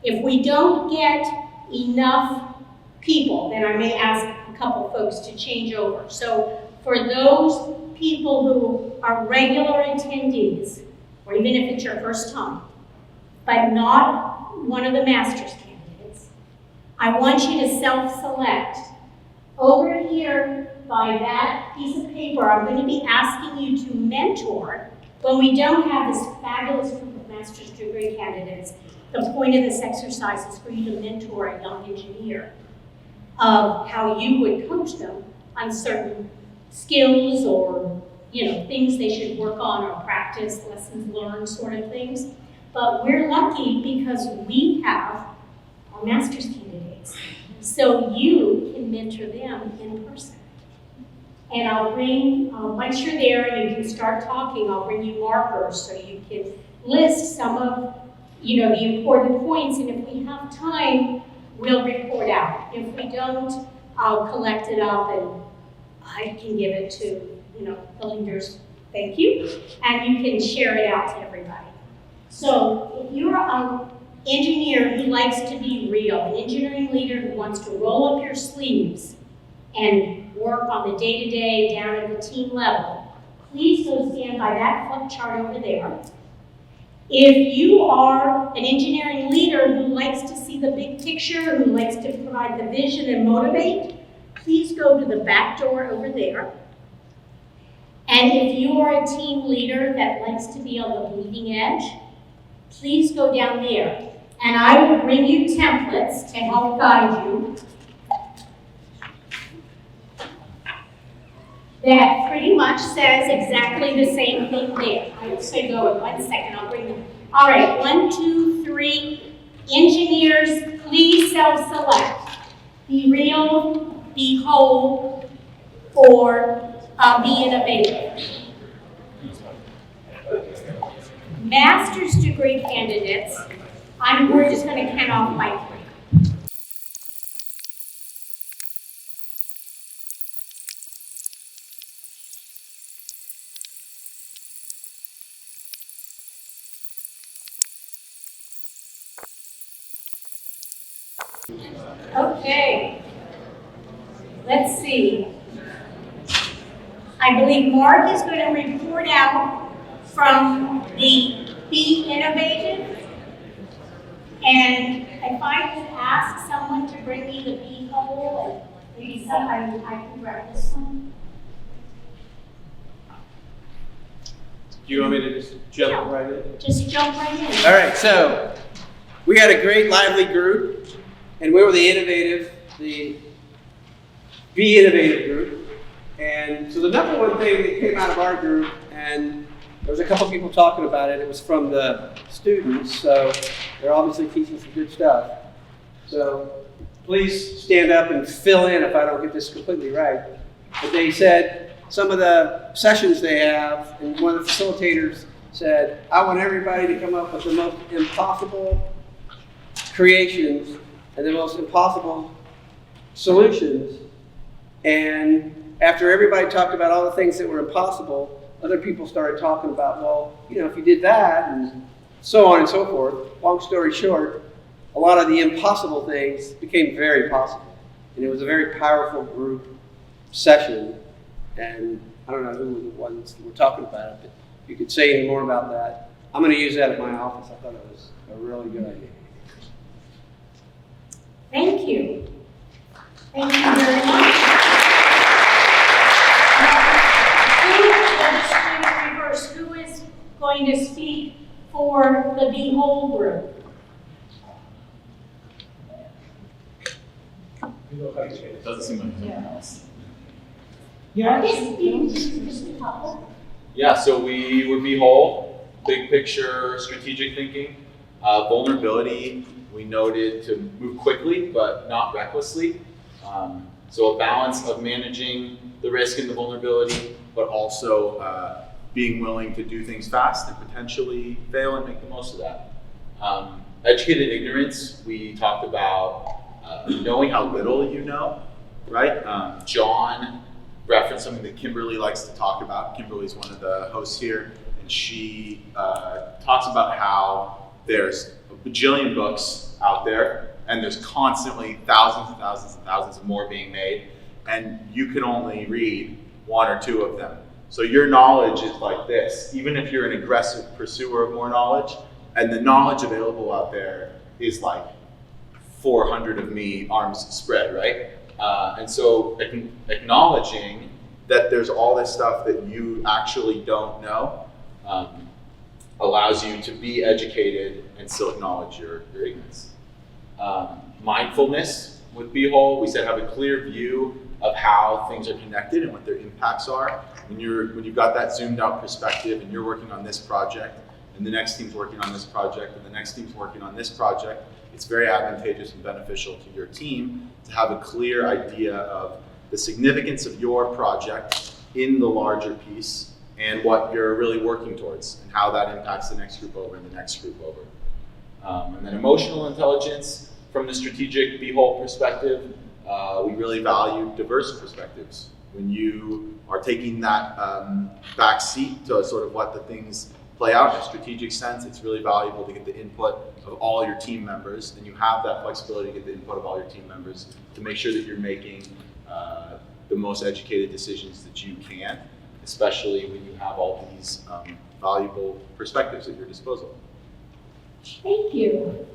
If we don't get enough people, then I may ask a couple folks to change over. So for those people who are regular attendees, or even if it's your first time, but not one of the master's candidates, I want you to self-select. Over here by that piece of paper, I'm going to be asking you to mentor. When we don't have this fabulous group of master's degree candidates, the point of this exercise is for you to mentor a young engineer of how you would coach them on certain skills or things they should work on or practice, lessons learned sort of things. But we're lucky because we have our master's candidates. So you can mentor them in person. And I'll bring, once you're there and you can start talking, I'll bring you markers so you can list some of the important points. And if we have time, we'll report out. If we don't, I'll collect it up and I can give it to the leaders. Thank you. And you can share it out to everybody. So if you're an engineer who likes to be real, an engineering leader who wants to roll up your sleeves and work on the day-to-day down at the team level, please go stand by that flip chart over there. If you are an engineering leader who likes to see the big picture, who likes to provide the vision and motivate, please go to the back door over there. And if you are a team leader that likes to be on the bleeding edge, please go down there. And I will bring you templates to help guide you that pretty much says exactly the same thing there. I will say go in 1 second, I'll bring them. All right, 1, 2, 3. Engineers, please self-select. Be real, be whole, or be innovative. Master's degree candidates, we're just going to count off by 3. Okay, let's see. I believe Mark is going to report out from the Be Innovative. And if I could ask someone to bring me the Be Whole, and maybe I can grab this one. Do you want me to just jump right in? Just jump right in. All right, so we had a great lively group, and we were the Be Innovative group. And so the number one thing that came out of our group, and there was a couple people talking about it, it was from the students, so they're obviously teaching some good stuff. So please stand up and fill in if I don't get this completely right. But they said some of the sessions they have, and one of the facilitators said, I want everybody to come up with the most impossible creations and the most impossible solutions. And after everybody talked about all the things that were impossible, other people started talking about, well, if you did that, and so on and so forth. Long story short, a lot of the impossible things became very possible. And it was a very powerful group session. And I don't know who were the ones that were talking about it, but if you could say any more about that. I'm going to use that at my office. I thought it was a really good idea. Thank you. Thank you very much. Who is going to speak for the Be Whole group? It doesn't seem like anyone else. Yeah, so we would be whole, big picture, strategic thinking, vulnerability. We noted to move quickly, but not recklessly. So a balance of managing the risk and the vulnerability, but also being willing to do things fast and potentially fail and make the most of that. Educated ignorance, we talked about knowing how little you know, right? John referenced something that Kimberly likes to talk about. Kimberly's one of the hosts here, and she talks about how there's a bajillion books out there, and there's constantly thousands and thousands and thousands of more being made, and you can only read one or two of them. So your knowledge is like this, even if you're an aggressive pursuer of more knowledge, and the knowledge available out there is like 400 of me, arms spread, right? And so acknowledging that there's all this stuff that you actually don't know allows you to be educated and still acknowledge your ignorance. Mindfulness with Be Whole, we said have a clear view of how things are connected and what their impacts are. When you've got that zoomed out perspective and you're working on this project, and the next team's working on this project, and the next team's working on this project, it's very advantageous and beneficial to your team to have a clear idea of the significance of your project in the larger piece and what you're really working towards and how that impacts the next group over and the next group over. And then emotional intelligence, from the strategic Be Whole perspective, we really value diverse perspectives. When you are taking that back seat to sort of what the things play out in a strategic sense, it's really valuable to get the input of all your team members, and you have that flexibility to get the input of all your team members to make sure that you're making the most educated decisions that you can, especially when you have all these valuable perspectives at your disposal. Thank you.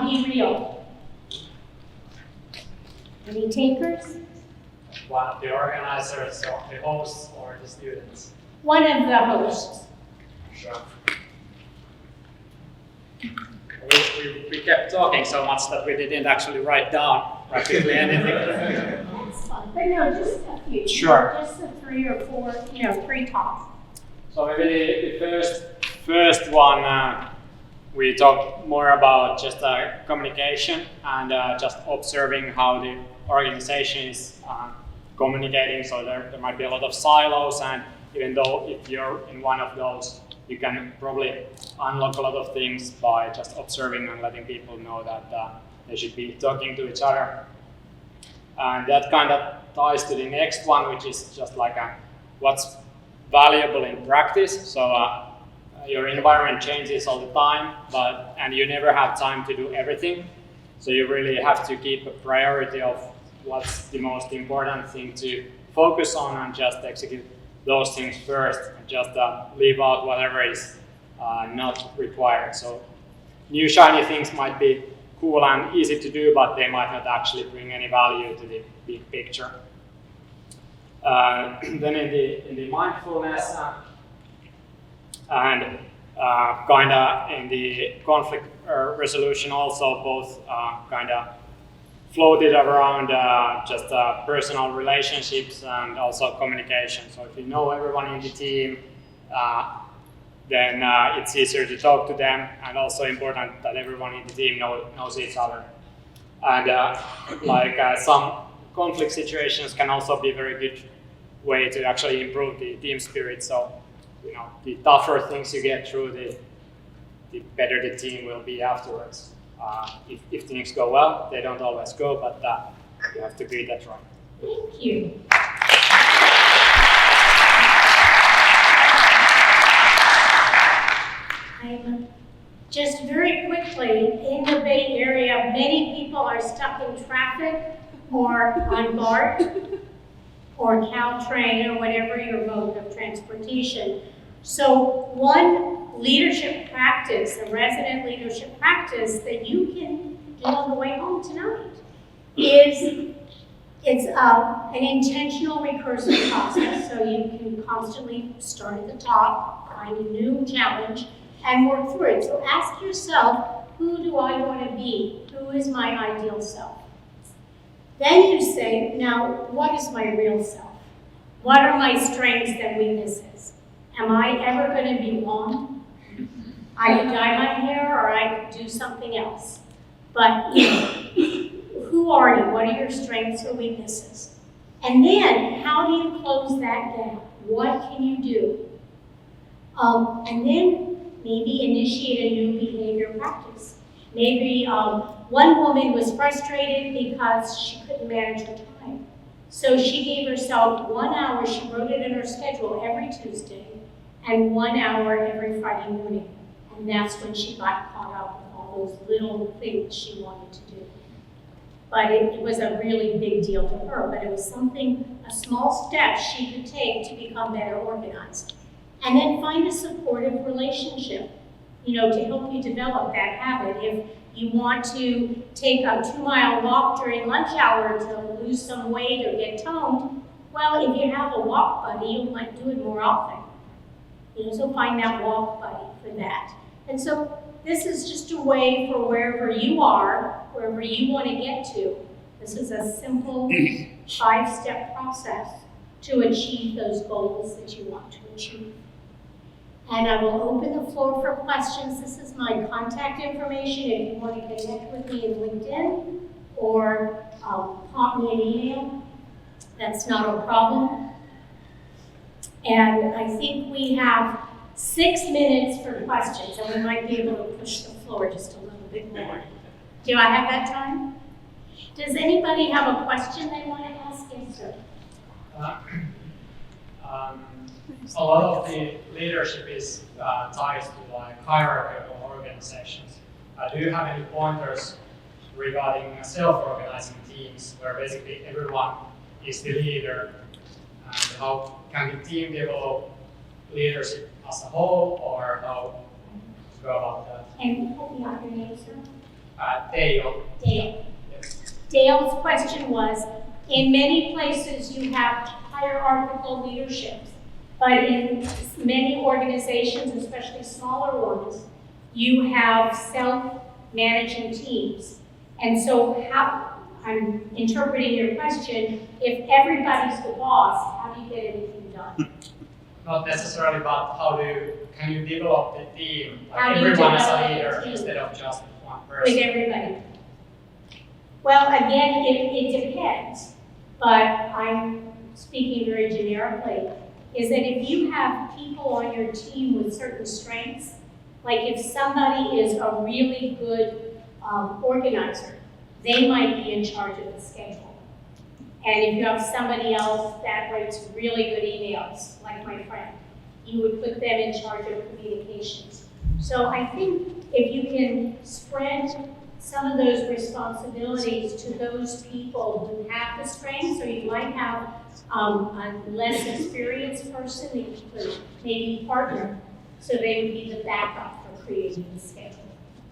Be real. Any takers? One of the organizers, or the hosts, or the students? One of the hosts. Sure. We kept talking so much that we didn't actually write down practically anything. That's fun. But no, just a few. Sure. Just the 3 or 4, three top. So maybe the first one, we talked more about just communication and just observing how the organization is communicating. So there might be a lot of silos, and even though if you're in one of those, you can probably unlock a lot of things by just observing and letting people know that they should be talking to each other. And that kind of ties to the next one, which is just like what's valuable in practice. So your environment changes all the time, and you never have time to do everything. So you really have to keep a priority of what's the most important thing to focus on and just execute those things first, and just leave out whatever is not required. So new shiny things might be cool and easy to do, but they might not actually bring any value to the big picture. Then in the mindfulness and kind of in the conflict resolution also, both kind of floated around just personal relationships and also communication. So if you know everyone in the team, then it's easier to talk to them, and also important that everyone in the team knows each other. And some conflict situations can also be a very good way to actually improve the team spirit. So, the tougher things you get through, the better the team will be afterwards. If things go well, they don't always go, but you have to be that right. Thank you. Just very quickly, in the Bay Area, many people are stuck in traffic or on BART or Caltrain or whatever your mode of transportation. So one leadership practice, a resident leadership practice that you can do on the way home tonight is an intentional recursive process. So you can constantly start at the top, find a new challenge, and work through it. So ask yourself, who do I want to be? Who is my ideal self? Then you say, now, what is my real self? What are my strengths and weaknesses? Am I ever going to be blonde? I could dye my hair, or I could do something else. But who are you? What are your strengths or weaknesses? And then, how do you close that gap? What can you do? And then maybe initiate a new behavior practice. Maybe one woman was frustrated because she couldn't manage her time. So she gave herself 1 hour, she wrote it in her schedule every Tuesday, and 1 hour every Friday morning. And that's when she got caught up with all all those little things she wanted to do. But it was a really big deal to her, but it was something, a small step she could take to become better organized. And then find a supportive relationship, to help you develop that habit. If you want to take a 2-mile walk during lunch hour to lose some weight or get toned, well, if you have a walk buddy, you might do it more often. So find that walk buddy for that. And so this is just a way for wherever you are, wherever you want to get to. This is a simple 5-step process to achieve those goals that you want to achieve. And I will open the floor for questions. This is my contact information if you want to connect with me in LinkedIn or pop me an email. That's not a problem. And I think we have 6 minutes for questions, and we might be able to push the floor just a little bit more. Do I have that time? Does anybody have a question they want to ask? Yes, sir. A lot of the leadership is ties to like hierarchical organizations. Do you have any pointers regarding self-organizing teams where basically everyone is the leader? And how can the team develop leadership as a whole, or how to go about that? And help me out your name, sir? Dale. Dale. Yes. Dale's question was, in many places you have hierarchical leaderships, but in many organizations, especially smaller ones, you have self-managing teams. And so how, I'm interpreting your question, if everybody's the boss, how do you get anything done? Not necessarily, but can you develop the team, like How do you everyone as a develop leader the team? instead of just one person? With everybody? Well, again, it depends, but I'm speaking very generically, is that if you have people on your team with certain strengths, like if somebody is a really good organizer, they might be in charge of the schedule. And if you have somebody else that writes really good emails, like my friend, you would put them in charge of communications. So I think if you can spread some of those responsibilities to those people who have the strengths, or you might have a less experienced person that you could maybe partner, so they would be the backup for creating the schedule.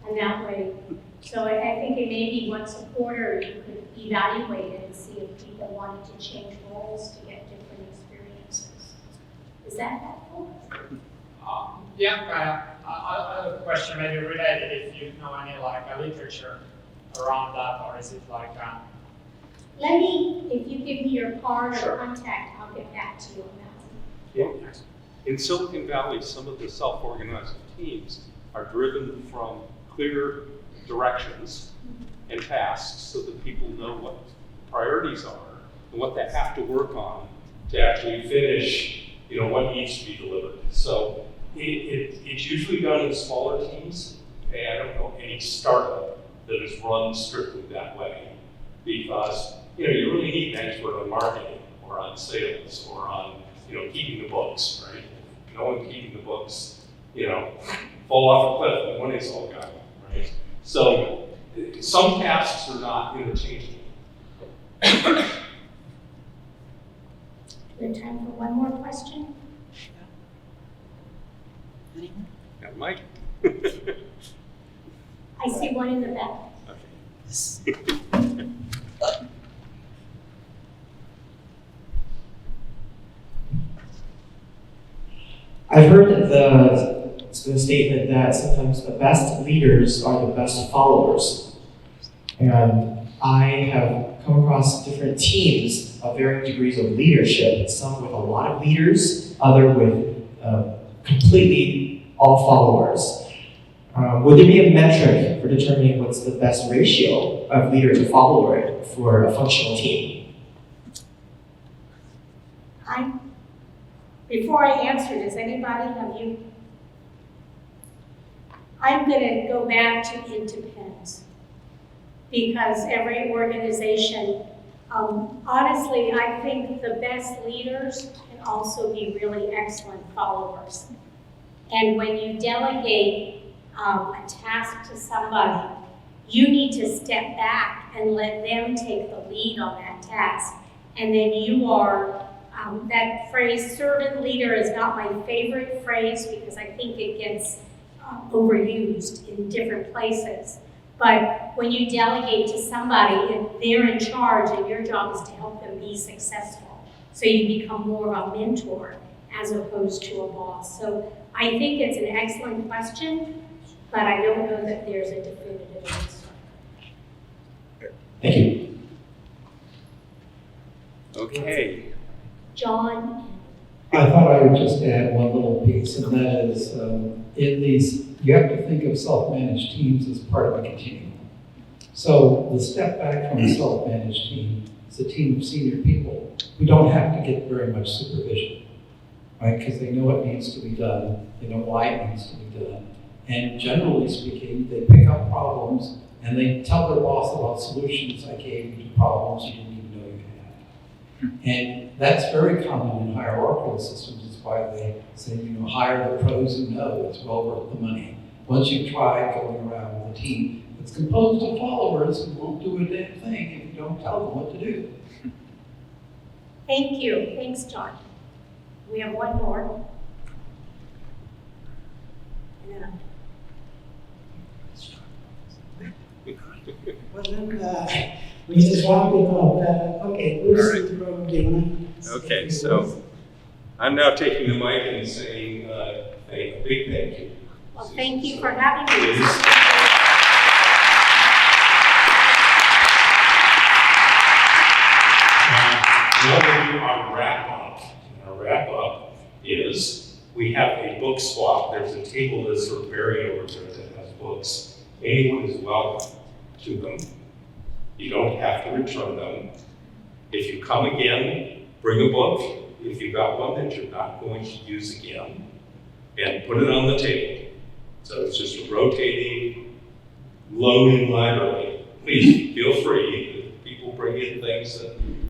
And that way, so I think it may be once a quarter you could evaluate it and see if people wanted to change roles to get different experiences. Is that helpful? Yeah, I have a question maybe related if you know any literature around that, or is it like Let me, if you give me your card or contact, I'll get back to you on that one. In Silicon Valley, some of the self-organizing teams are driven from clear directions and tasks so that people know what priorities are and what they have to work on to actually finish, what needs to be delivered. So it's usually done in smaller teams, and I don't know any startup that is run strictly that way, because you really need an expert on marketing or on sales or on keeping the books, right? If no one keeping the books, fall off a cliff and money's all gone, right? So some tasks are not interchangeable. We have time for one more question? Got Mike. I see one in the back. I've heard the statement that sometimes the best leaders are the best followers. And I have come across different teams of varying degrees of leadership, some with a lot of leaders, other with completely all followers. Would there be a metric for determining what's the best ratio of leader to follower for a functional team? Before I answer, does anybody have you? I'm going to go back to it depends, because every organization, honestly, I think the best leaders can also be really excellent followers. And when you delegate a task to somebody, you need to step back and let them take the lead on that task. And then you are, that phrase, servant leader, is not my favorite phrase because I think it gets overused in different places. But when you delegate to somebody and they're in charge and your job is to help them be successful, so you become more of a mentor as opposed to a boss. So I think it's an excellent question, but I don't know that there's a definitive answer. Thank you. Okay. John? I thought I would just add one little piece, and that is, in these, you have to think of self-managed teams as part of a continuum. So the step back from a self-managed team is a team of senior people who don't have to get very much supervision, right? Because they know what needs to be done, they know why it needs to be done, and generally speaking, they pick up problems and they tell their boss about solutions I gave you to problems you didn't even know you had. And that's very common in hierarchical systems. It's why they say, hire the pros who know it's well worth the money. Once you've tried going around with a team that's composed of followers who won't do a damn thing if you don't tell them what to do. Thank you. Thanks, John. We have one more. And then Well, then, we just wrap it up. Okay, Bruce, do you want to? Okay, so I'm now taking the mic and saying a big thank you. well, thank you for having me. What we'll do our wrap up. Our wrap up is we have a book swap. There's a table that's sort of buried over there that has books. Anyone is welcome to them. You don't have to return them. If you come again, bring a book. If you've got one that you're not going to use again, and put it on the table. So it's just a rotating, loading library. Please feel free. People bring in things that